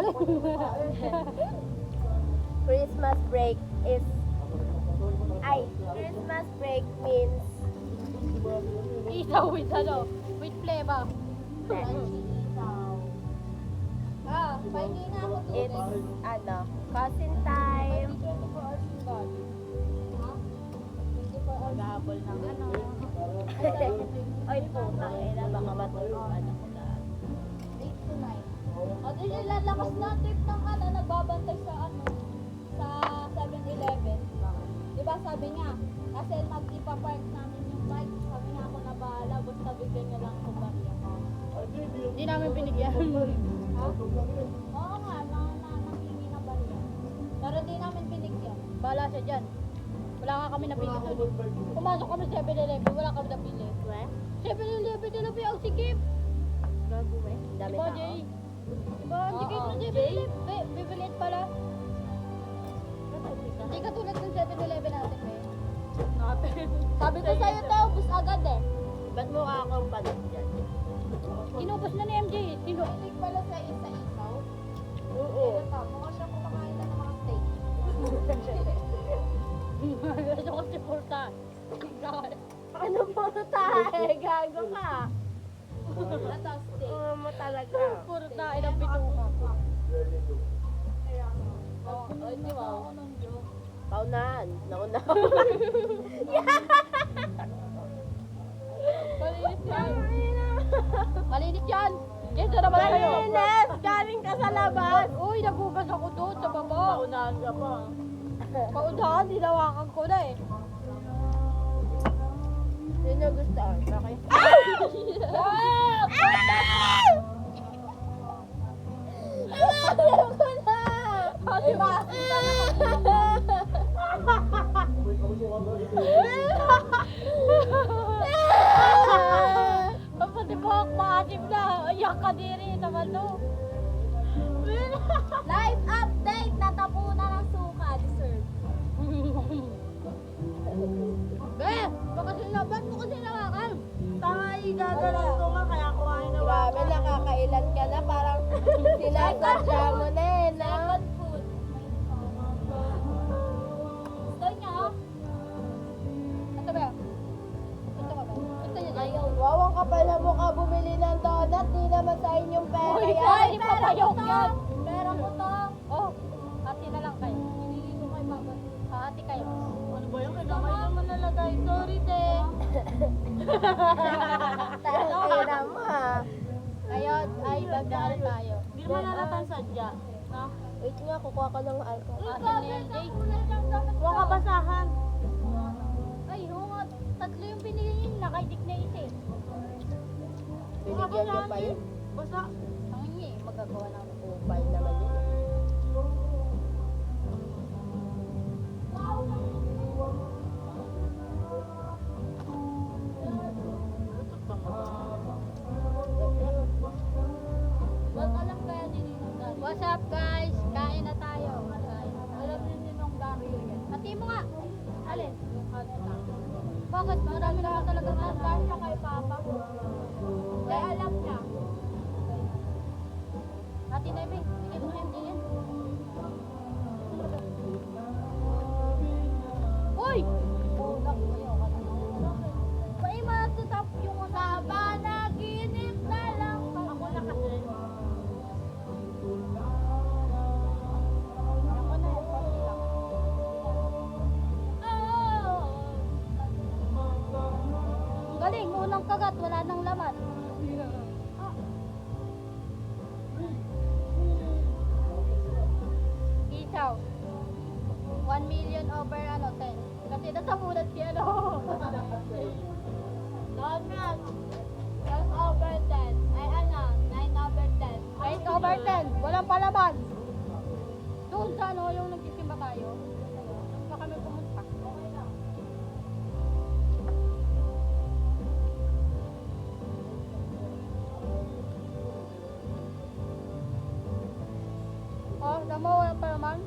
sinungaling. Christmas break is... Christmas break means... Isaw with ano? With flavor. Pahingi na ako doon. It's, cousin time. 24 hours yung body. Ha? 24 hours. Naghahabol ng ano. Oy, putang ina, baka matulungan ako na. 8 to 9. O, doon yung lalakas na trip ng nagbabantay sa sa 7-Eleven. Diba sabi niya, kasi mag-ipapark namin yung bike, sabi niya ako na bahala, basta bigyan niya lang ako bariya. Hindi namin binigyan. Ha? Oo nga, nangingi na bariya. Pero di namin binigyan. Bahala siya dyan. Wala nga kami napili doon. Pumasok kami sa 7-Eleven, wala kami napili. Weh? 7-Eleven, tinabi ang sikip. Gago eh. Dami Diba, tao. Jay? Diba, ang sikip Oo, ng Jay. 7-Eleven. Bibilit pala. Hindi katulad ng 7-Eleven natin, eh. Sabi ko sa'yo to, bus agad eh. Ba't mukha akong panot dyan? Kinubos na ni MJ. Sino? Hilig pala sa isa-isaw. Oo. Ito, mukha siya kumakain na ng mga steak. Gusto ko si Purta. Ano po tayo? Gago ka. Ito, steak. Mo talaga. Purta, ilang bituka. Ay, di ba? Ako ng joke. Paunahan. Nauna. Malinis yan. Malinis yan. Kesa naman kayo. Malinis! Galing ka sa labas. Uy, nagugas ako doon sa baba. Paunahan ka pa. Paunahan, dinawakan ko na eh. Sino gusto? Bakit? Alam ko na! Kasi ba? Pati mo ako maasim na. Ayak ka diri naman no. Live update! Natapunan ng suka. Deserve. Ba't mo kasi nakakal? Tayo, gagalan ko nga, kaya kumain na. Grabe, nakakailan ka na. Parang sinasadya mo na eh, no? Second food. Gusto niya? Ito ba? Ito ka ba? Ito niya dyan. Ayaw. Wawang kapal na mukha bumili ng donut. Di naman sa inyong pera Uy, yan. pwede pa payok yan. Pera ko to. Oh, hati na lang kayo. Hinili ko kay Papa. Hati kayo. Ano ba yung kinamay naman nalagay? Sorry, te. Tangina mo, ha? Ngayon ay magdaan tayo. Hindi naman nalatang sadya. No? Wait nga, kukuha ka ng alcohol. Asan ni MJ? Huwag ka basahan. Ay, oo nga. Tatlo yung binili niya. Nakaidik na isa eh. Binigyan niyo pa yun. Basta. Ang inyo eh. Magagawa namin. Upal naman yun. Ba't alam kaya ni Ninong Dario? What's up guys? Kain na tayo. Kain na tayo. Alam ni Ninong Dario yan. Hati mo nga. Alin? Yung kanta. Bakit? Marami naman talaga Nagkanta kanta. siya kay Papa. Kaya alam niya. Hati na yun eh. Sige mo MJ yan. Uy! Budak mo yun. May matatap yung Sa panaginip na lang. Ako na kasi. Ako na yan. Konti lang. Oh! Ang galing. Unang kagat. Wala nang laman. Isaw. 1 million over 10. Kasi nasamulat si ano. Donut. 12 over 10. Ay 9 over 10. 8 over 10. Walang palaman. Doon sa yung nagsisimba tayo. Doon pa kami pumunta. Okay lang. Oh, damo walang palaman.